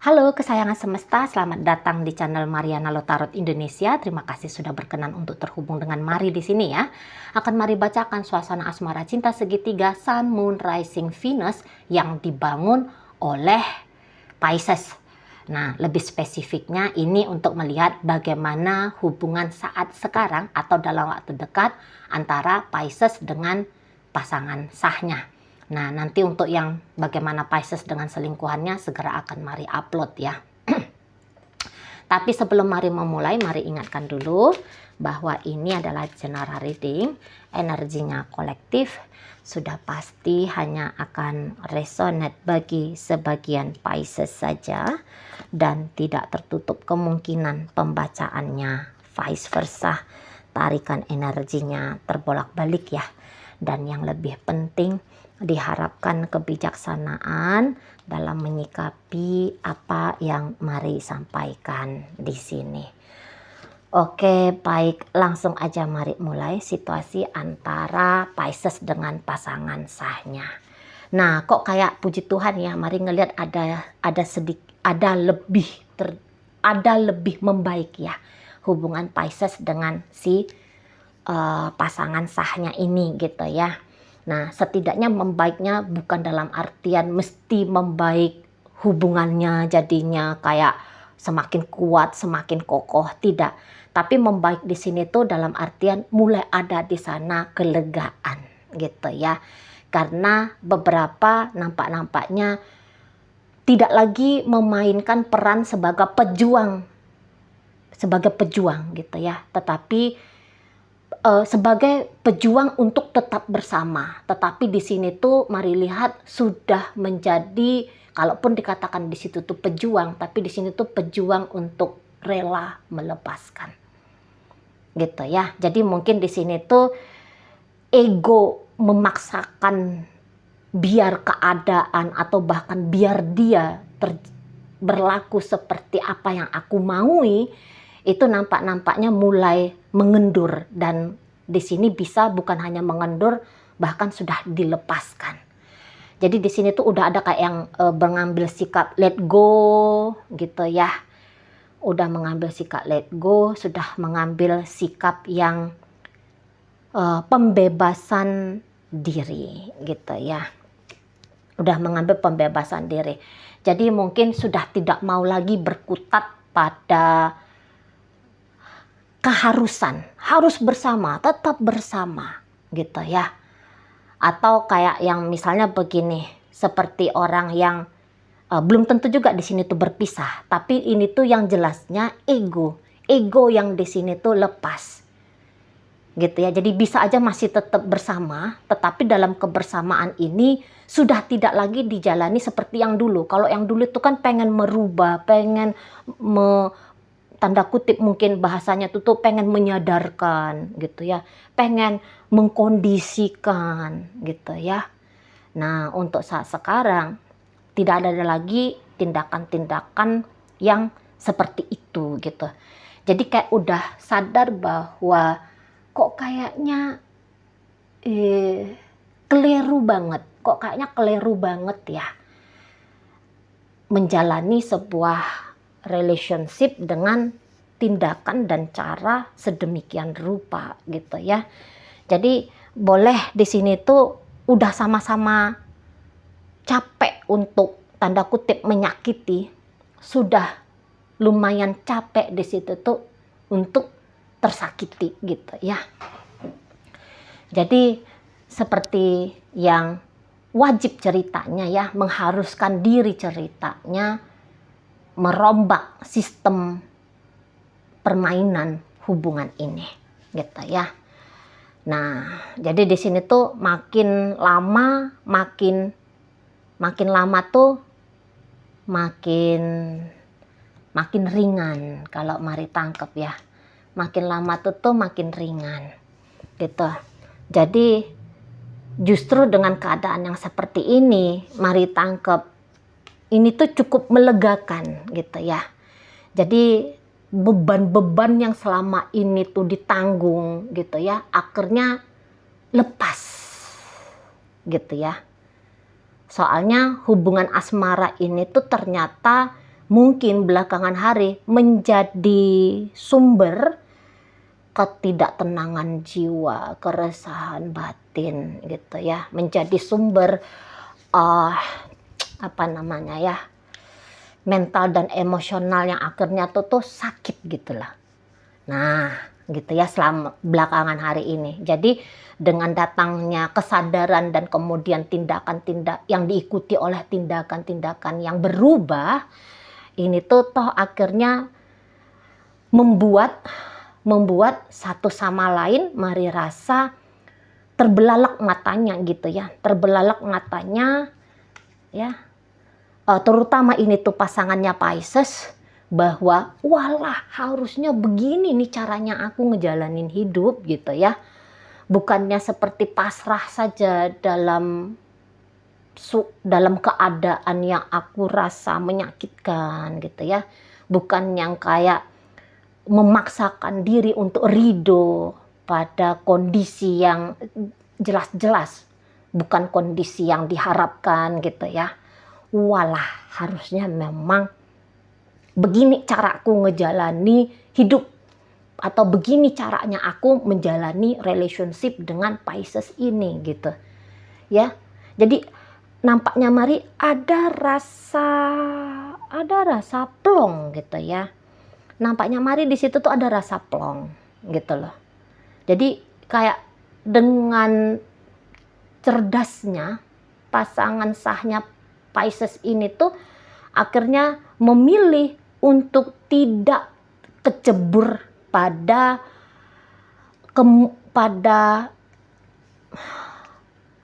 Halo kesayangan semesta, selamat datang di channel Mariana Lotarot Indonesia. Terima kasih sudah berkenan untuk terhubung dengan Mari di sini ya. Akan Mari bacakan suasana asmara cinta segitiga Sun, Moon, Rising, Venus yang dibangun oleh Pisces. Nah, lebih spesifiknya ini untuk melihat bagaimana hubungan saat sekarang atau dalam waktu dekat antara Pisces dengan pasangan sahnya. Nah, nanti untuk yang bagaimana Pisces dengan selingkuhannya segera akan Mari upload ya. Tapi sebelum Mari memulai, Mari ingatkan dulu bahwa ini adalah general reading, energinya kolektif, sudah pasti hanya akan resonate bagi sebagian Pisces saja dan tidak tertutup kemungkinan pembacaannya vice versa, tarikan energinya terbolak-balik ya. Dan yang lebih penting, diharapkan kebijaksanaan dalam menyikapi apa yang Mari sampaikan di sini. Oke, baik, langsung aja Mari mulai situasi antara Pisces dengan pasangan sahnya. Nah, kok kayak puji Tuhan ya, Mari ngelihat ada lebih membaik ya hubungan Pisces dengan si pasangan sahnya ini gitu ya. Nah, setidaknya membaiknya bukan dalam artian mesti membaik hubungannya jadinya kayak semakin kuat, semakin kokoh, tidak. Tapi membaik di sini tuh dalam artian mulai ada di sana kelegaan gitu ya. Karena beberapa nampak-nampaknya tidak lagi memainkan peran sebagai pejuang gitu ya. Tetapi sebagai pejuang untuk tetap bersama. Tetapi di sini tuh Mari lihat sudah menjadi, kalaupun dikatakan di situ tuh pejuang, tapi di sini tuh pejuang untuk rela melepaskan. Gitu ya. Jadi mungkin di sini tuh ego memaksakan biar keadaan atau bahkan biar dia berlaku seperti apa yang aku maui, itu nampak-nampaknya mulai mengendur, dan di sini bisa bukan hanya mengendur, bahkan sudah dilepaskan. Jadi di sini tuh udah ada kayak yang mengambil sikap let go gitu ya. Udah mengambil sikap let go, sudah mengambil sikap yang pembebasan diri gitu ya. Udah mengambil pembebasan diri. Jadi mungkin sudah tidak mau lagi berkutat pada keharusan, harus bersama, tetap bersama gitu ya. Atau kayak yang misalnya begini, seperti orang yang belum tentu juga di sini tuh berpisah, tapi ini tuh yang jelasnya ego yang di sini tuh lepas. Gitu ya. Jadi bisa aja masih tetap bersama, tetapi dalam kebersamaan ini sudah tidak lagi dijalani seperti yang dulu. Kalau yang dulu itu kan pengen merubah, pengen tanda kutip mungkin bahasanya tuh pengen menyadarkan gitu ya, pengen mengkondisikan gitu ya. Nah, untuk saat sekarang tidak ada lagi tindakan-tindakan yang seperti itu gitu. Jadi kayak udah sadar bahwa kok kayaknya keliru banget ya menjalani sebuah relationship dengan tindakan dan cara sedemikian rupa gitu ya. Jadi boleh di sini tuh udah sama-sama capek untuk tanda kutip menyakiti, sudah lumayan capek di situ tuh untuk tersakiti gitu ya. Jadi seperti yang wajib ceritanya ya, mengharuskan diri ceritanya merombak sistem permainan hubungan ini gitu ya. Nah, jadi di sini tuh makin lama tuh makin ringan kalau Mari tangkep ya. Makin lama tuh makin ringan gitu. Jadi justru dengan keadaan yang seperti ini Mari tangkep ini tuh cukup melegakan gitu ya. Jadi beban-beban yang selama ini tuh ditanggung gitu ya, akhirnya lepas gitu ya. Soalnya hubungan asmara ini tuh ternyata mungkin belakangan hari menjadi sumber ketidaktenangan jiwa, keresahan batin gitu ya, menjadi sumber mental dan emosional yang akhirnya tuh sakit gitulah. Nah, gitu ya selama belakangan hari ini. Jadi dengan datangnya kesadaran dan kemudian tindakan-tindakan yang diikuti oleh tindakan-tindakan yang berubah, ini tuh toh akhirnya membuat satu sama lain mari rasa terbelalak matanya gitu ya. Terbelalak matanya ya. Terutama ini tuh pasangannya Pisces, bahwa walah harusnya begini nih caranya aku ngejalanin hidup gitu ya. Bukannya seperti pasrah saja dalam keadaan yang aku rasa menyakitkan gitu ya. Bukan yang kayak memaksakan diri untuk ridho pada kondisi yang jelas-jelas bukan kondisi yang diharapkan gitu ya. Walah harusnya memang begini caraku ngejalani hidup, atau begini caranya aku menjalani relationship dengan Pisces ini gitu ya. Jadi nampaknya mari ada rasa plong gitu ya. Nampaknya mari di situ tuh ada rasa plong gitu loh. Jadi kayak dengan cerdasnya pasangan sahnya Pisces ini tuh akhirnya memilih untuk tidak kecebur pada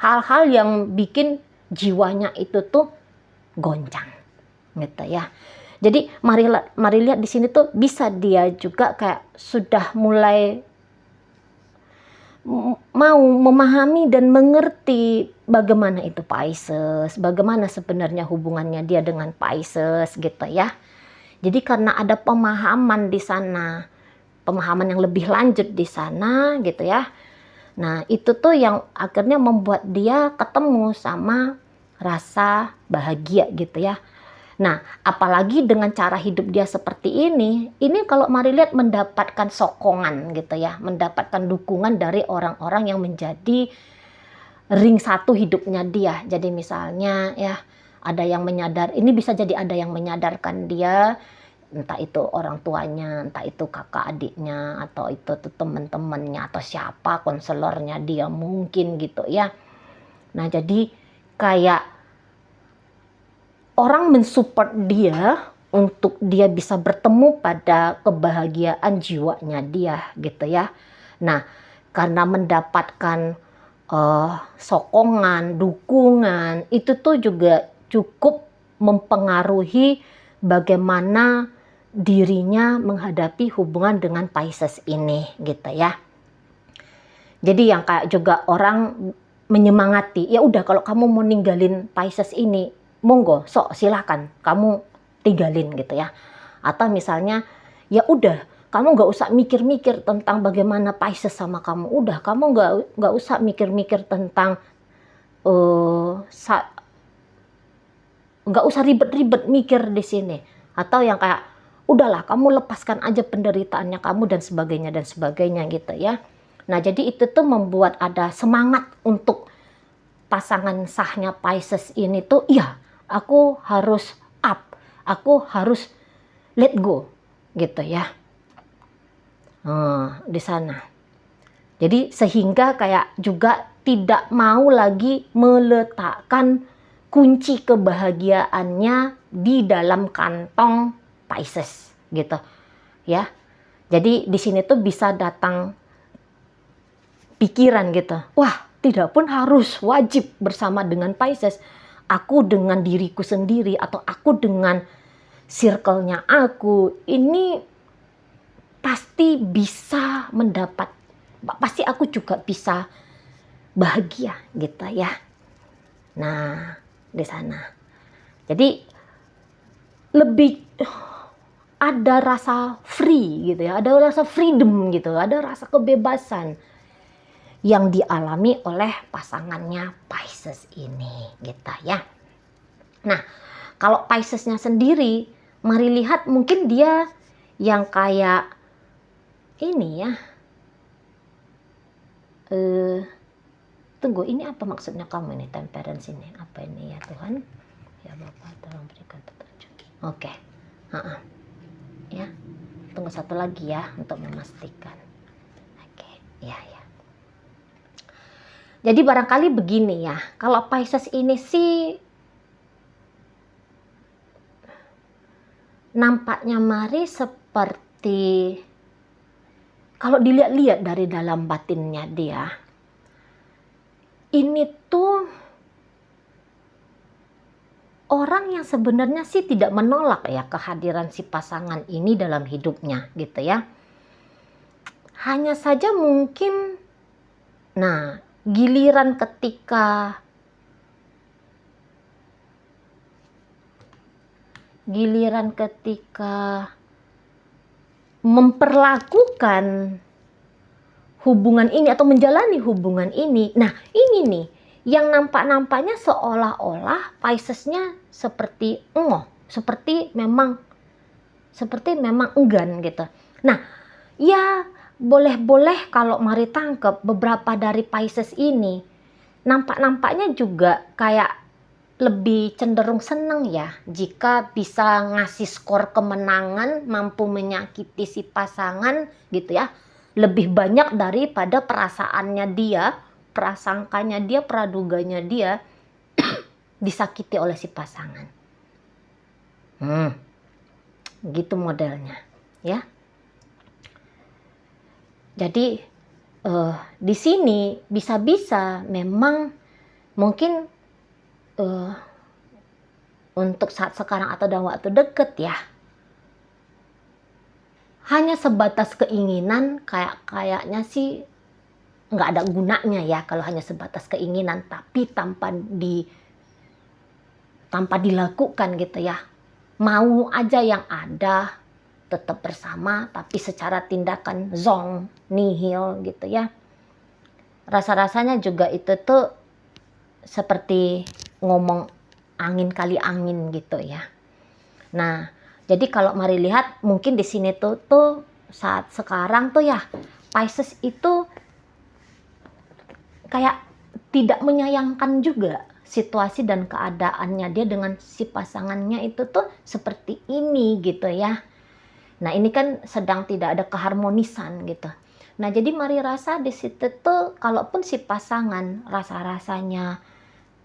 hal-hal yang bikin jiwanya itu tuh goncang gitu ya. Jadi mari lihat di sini tuh bisa dia juga kayak sudah mulai mau memahami dan mengerti bagaimana itu Pisces, bagaimana sebenarnya hubungannya dia dengan Pisces gitu ya. Jadi karena ada pemahaman di sana, pemahaman yang lebih lanjut di sana gitu ya. Nah itu tuh yang akhirnya membuat dia ketemu sama rasa bahagia gitu ya. Nah, apalagi dengan cara hidup dia seperti ini kalau mari lihat mendapatkan sokongan gitu ya, mendapatkan dukungan dari orang-orang yang menjadi ring satu hidupnya dia. Jadi misalnya ya, ada yang ini bisa jadi ada yang menyadarkan dia, entah itu orang tuanya, entah itu kakak adiknya, atau itu tuh teman-temannya, atau siapa konselornya dia mungkin gitu ya. Nah, jadi kayak orang mensupport dia untuk dia bisa bertemu pada kebahagiaan jiwanya dia gitu ya. Nah, karena mendapatkan sokongan, dukungan, itu tuh juga cukup mempengaruhi bagaimana dirinya menghadapi hubungan dengan Pisces ini gitu ya. Jadi yang kayak juga orang menyemangati, ya udah kalau kamu mau ninggalin Pisces ini, monggo, sok silakan kamu tinggalin gitu ya. Atau misalnya ya udah kamu nggak usah mikir-mikir tentang bagaimana Pisces sama kamu, udah kamu nggak usah mikir-mikir tentang nggak usah ribet-ribet mikir di sini. Atau yang kayak udahlah kamu lepaskan aja penderitaannya kamu dan sebagainya gitu ya. Nah jadi itu tuh membuat ada semangat untuk pasangan sahnya Pisces ini tuh, iya aku harus up, aku harus let go gitu ya. Di sana. Jadi sehingga kayak juga tidak mau lagi meletakkan kunci kebahagiaannya di dalam kantong Pisces gitu ya. Jadi di sini tuh bisa datang pikiran gitu, wah tidak pun harus wajib bersama dengan Pisces. Aku dengan diriku sendiri atau aku dengan circle-nya aku ini pasti bisa pasti aku juga bisa bahagia gitu ya. Nah, di sana. Jadi lebih ada rasa free gitu ya, ada rasa freedom gitu, ada rasa kebebasan yang dialami oleh pasangannya Pisces ini gitu ya. Nah, kalau Piscesnya sendiri Mari lihat, mungkin dia yang kayak ini ya. Tunggu, ini apa maksudnya kamu ini, temperance ini? Apa ini ya Tuhan? Ya Bapak, tolong berikan petunjuk. Oke. Ya, tunggu satu lagi ya untuk memastikan. Oke, ya. Jadi barangkali begini ya, kalau Pisces ini sih nampaknya Mari seperti, kalau dilihat-lihat dari dalam batinnya dia, ini tuh orang yang sebenarnya sih tidak menolak ya kehadiran si pasangan ini dalam hidupnya gitu ya. Hanya saja mungkin, nah giliran ketika memperlakukan hubungan ini atau menjalani hubungan ini, nah ini nih yang nampaknya seolah-olah Pisces-nya seperti seperti memang enggan gitu. Nah, ya boleh-boleh kalau Mari tangkep beberapa dari Pisces ini nampaknya juga kayak lebih cenderung seneng ya jika bisa ngasih skor kemenangan, mampu menyakiti si pasangan gitu ya, lebih banyak daripada perasaannya dia, prasangkanya dia, praduganya dia disakiti oleh si pasangan. Gitu modelnya ya. Jadi di sini bisa-bisa memang mungkin untuk saat sekarang atau dalam waktu deket ya, hanya sebatas keinginan, kayaknya sih nggak ada gunanya ya kalau hanya sebatas keinginan tapi tanpa dilakukan gitu ya. Mau aja yang ada tetap bersama tapi secara tindakan zong, nihil gitu ya. Rasa-rasanya juga itu tuh seperti ngomong angin kali angin gitu ya. Nah, jadi kalau Mari lihat mungkin di sini tuh saat sekarang tuh ya Pisces itu kayak tidak menyayangkan juga situasi dan keadaannya dia dengan si pasangannya itu tuh seperti ini gitu ya. Nah, ini kan sedang tidak ada keharmonisan gitu. Nah, jadi Mari rasa di situ tuh kalaupun si pasangan rasa-rasanya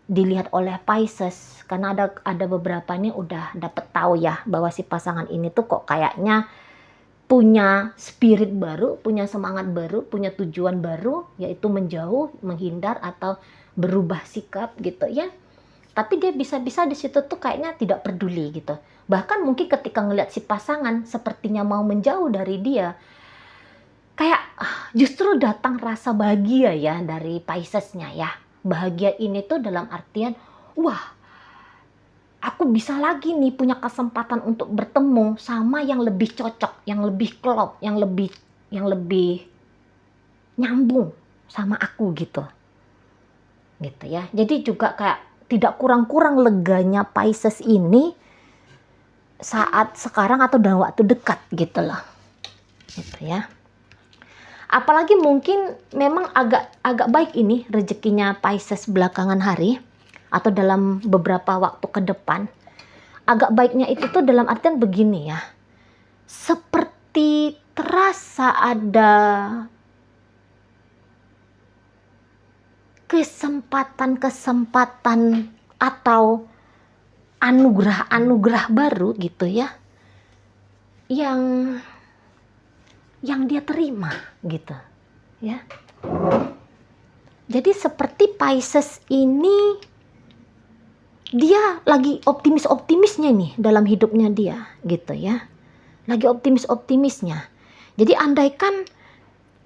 dilihat oleh Pisces, karena ada beberapa nih udah dapet tahu ya bahwa si pasangan ini tuh kok kayaknya punya spirit baru, punya semangat baru, punya tujuan baru, yaitu menjauh, menghindar atau berubah sikap gitu ya. Tapi dia bisa-bisa di situ tuh kayaknya tidak peduli gitu. Bahkan mungkin ketika ngelihat si pasangan sepertinya mau menjauh dari dia, kayak justru datang rasa bahagia ya dari Pisces-nya ya. Bahagia ini tuh dalam artian, wah, aku bisa lagi nih punya kesempatan untuk bertemu sama yang lebih cocok, yang lebih klop, yang lebih nyambung sama aku gitu. Gitu ya. Jadi juga kayak tidak kurang-kurang leganya Pisces ini saat sekarang atau dalam waktu dekat gitu loh. Gitu ya. Apalagi mungkin memang agak baik ini rezekinya Pisces belakangan hari atau dalam beberapa waktu ke depan. Agak baiknya itu tuh dalam artian begini ya. Seperti terasa ada kesempatan atau anugerah baru gitu ya. Yang dia terima gitu ya. Jadi seperti Pisces ini dia lagi optimisnya nih dalam hidupnya dia gitu ya. Lagi optimisnya. Jadi andaikan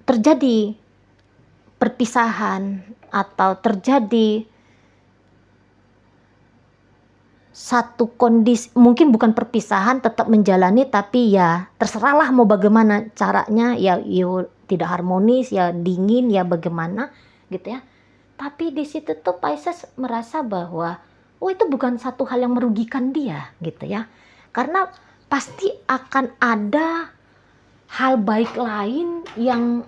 terjadi perpisahan atau terjadi satu kondisi, mungkin bukan perpisahan, tetap menjalani, tapi ya terserahlah mau bagaimana caranya, ya tidak harmonis, ya dingin, ya bagaimana gitu ya. Tapi di situ tuh Pisces merasa bahwa itu bukan satu hal yang merugikan dia gitu ya. Karena pasti akan ada hal baik lain yang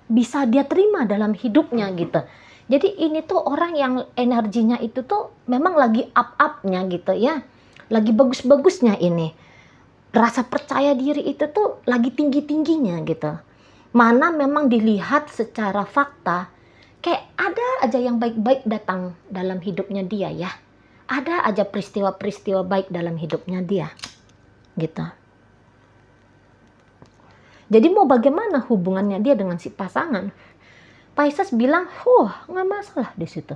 bisa dia terima dalam hidupnya gitu. Jadi ini tuh orang yang energinya itu tuh memang lagi up-upnya gitu ya. Lagi bagus-bagusnya ini. Rasa percaya diri itu tuh lagi tinggi-tingginya gitu. Mana memang dilihat secara fakta, kayak ada aja yang baik-baik datang dalam hidupnya dia ya. Ada aja peristiwa-peristiwa baik dalam hidupnya dia. Gitu. Jadi mau bagaimana hubungannya dia dengan si pasangan? Pisces bilang, nggak masalah di situ.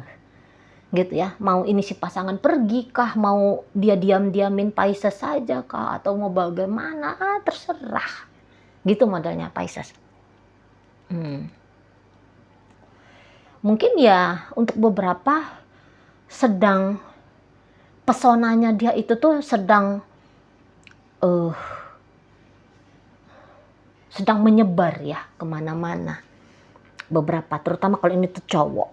Gitu ya, mau ini si pasangan pergi kah, mau dia diam-diamin Pisces saja kah, atau mau bagaimana, terserah. Gitu modelnya Pisces. Mungkin ya untuk beberapa sedang pesonanya dia itu tuh sedang menyebar ya kemana-mana. Beberapa, terutama kalau ini tuh cowok.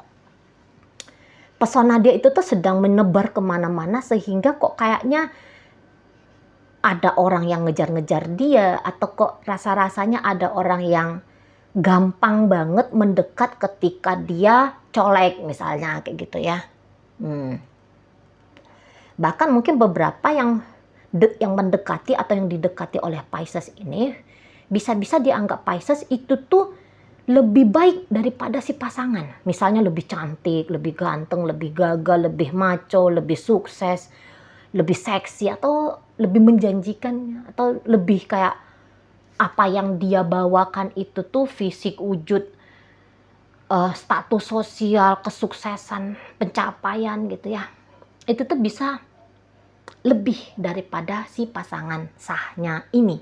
Pesona dia itu tuh sedang menebar kemana-mana sehingga kok kayaknya ada orang yang ngejar-ngejar dia, atau kok rasa-rasanya ada orang yang gampang banget mendekat ketika dia colek misalnya kayak gitu ya. Bahkan mungkin beberapa yang mendekati atau yang didekati oleh Pisces ini bisa-bisa dianggap Pisces itu tuh lebih baik daripada si pasangan. Misalnya lebih cantik, lebih ganteng, lebih gagah, lebih maco, lebih sukses, lebih seksi, atau lebih menjanjikan, atau lebih kayak apa yang dia bawakan itu tuh fisik, wujud, status sosial, kesuksesan, pencapaian gitu ya. Itu tuh bisa lebih daripada si pasangan sahnya ini.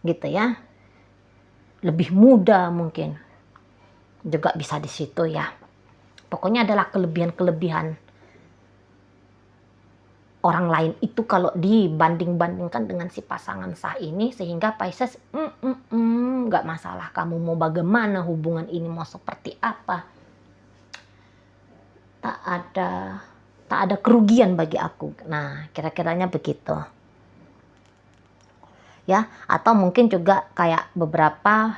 Gitu ya. Lebih muda mungkin juga bisa di situ ya. Pokoknya adalah kelebihan-kelebihan orang lain itu kalau dibanding-bandingkan dengan si pasangan sah ini, sehingga Pisces nggak masalah kamu mau bagaimana, hubungan ini mau seperti apa, tak ada kerugian bagi aku. Nah, kira-kiranya begitu. Ya, atau mungkin juga kayak beberapa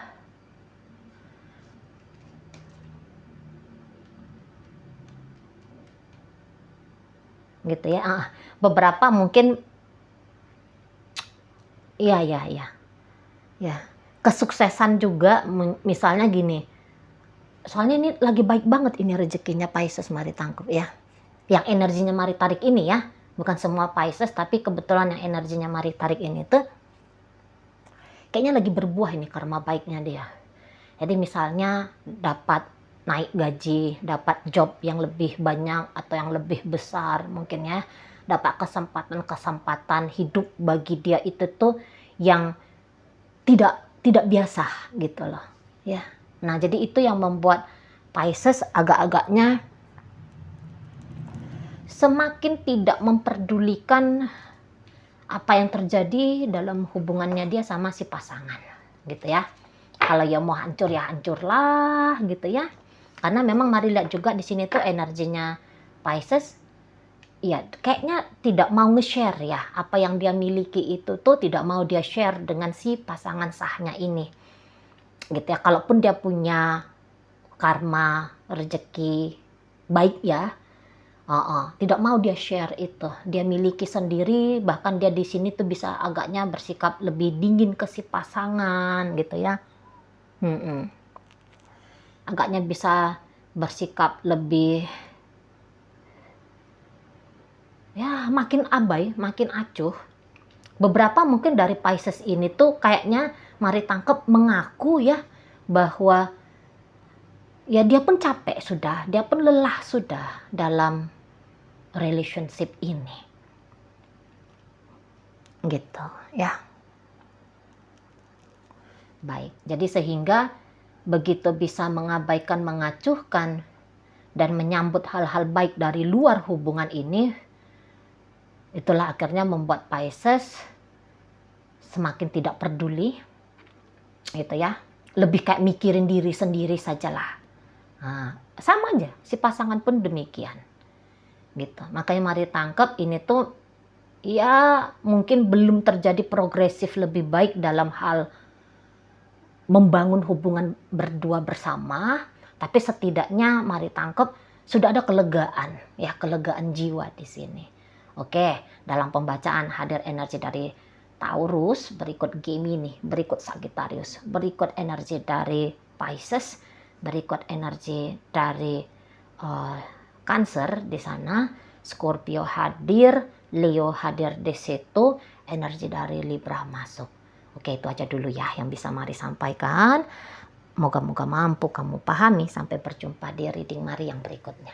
gitu ya. Beberapa mungkin ya. Kesuksesan juga misalnya gini. Soalnya ini lagi baik banget ini rezekinya Pisces, mari tangkap ya. Yang energinya mari tarik ini ya. Bukan semua Pisces, tapi kebetulan yang energinya mari tarik ini tuh kayaknya lagi berbuah ini karma baiknya dia. Jadi misalnya dapat naik gaji, dapat job yang lebih banyak atau yang lebih besar mungkin ya. Dapat kesempatan hidup bagi dia itu tuh yang tidak biasa gitu loh. Ya. Nah, jadi itu yang membuat Pisces agak-agaknya semakin tidak memperdulikan apa yang terjadi dalam hubungannya dia sama si pasangan gitu ya. Kalau ya mau hancur ya hancurlah gitu ya. Karena memang mari lihat juga di sini tuh energinya Pisces ya kayaknya tidak mau nge-share ya apa yang dia miliki itu tuh tidak mau dia share dengan si pasangan sahnya ini. Gitu ya. Kalaupun dia punya karma rezeki baik ya, tidak mau dia share itu, dia miliki sendiri, bahkan dia di sini tuh bisa agaknya bersikap lebih dingin ke si pasangan gitu ya. Agaknya bisa bersikap lebih ya makin abai, makin acuh. Beberapa mungkin dari Pisces ini tuh kayaknya mari tangkep mengaku ya bahwa ya dia pun capek sudah, dia pun lelah sudah dalam relationship ini. Gitu ya. Baik, jadi sehingga begitu bisa mengabaikan, mengacuhkan, dan menyambut hal-hal baik dari luar hubungan ini, itulah akhirnya membuat Pisces semakin tidak peduli, gitu ya. Lebih kayak mikirin diri sendiri sajalah. Nah, sama aja, si pasangan pun demikian. Gitu. Makanya mari tangkap ini tuh ya mungkin belum terjadi progresif lebih baik dalam hal membangun hubungan berdua bersama, tapi setidaknya mari tangkep sudah ada kelegaan, ya kelegaan jiwa di sini. Oke, dalam pembacaan hadir energi dari Taurus, berikut Gemini, berikut Sagittarius, berikut energi dari Pisces, berikut energi dari Cancer di sana, Scorpio hadir, Leo hadir di situ, energi dari Libra masuk. Oke, itu aja dulu ya yang bisa Mari sampaikan. Moga-moga mampu kamu pahami. Sampai berjumpa di reading Mari yang berikutnya.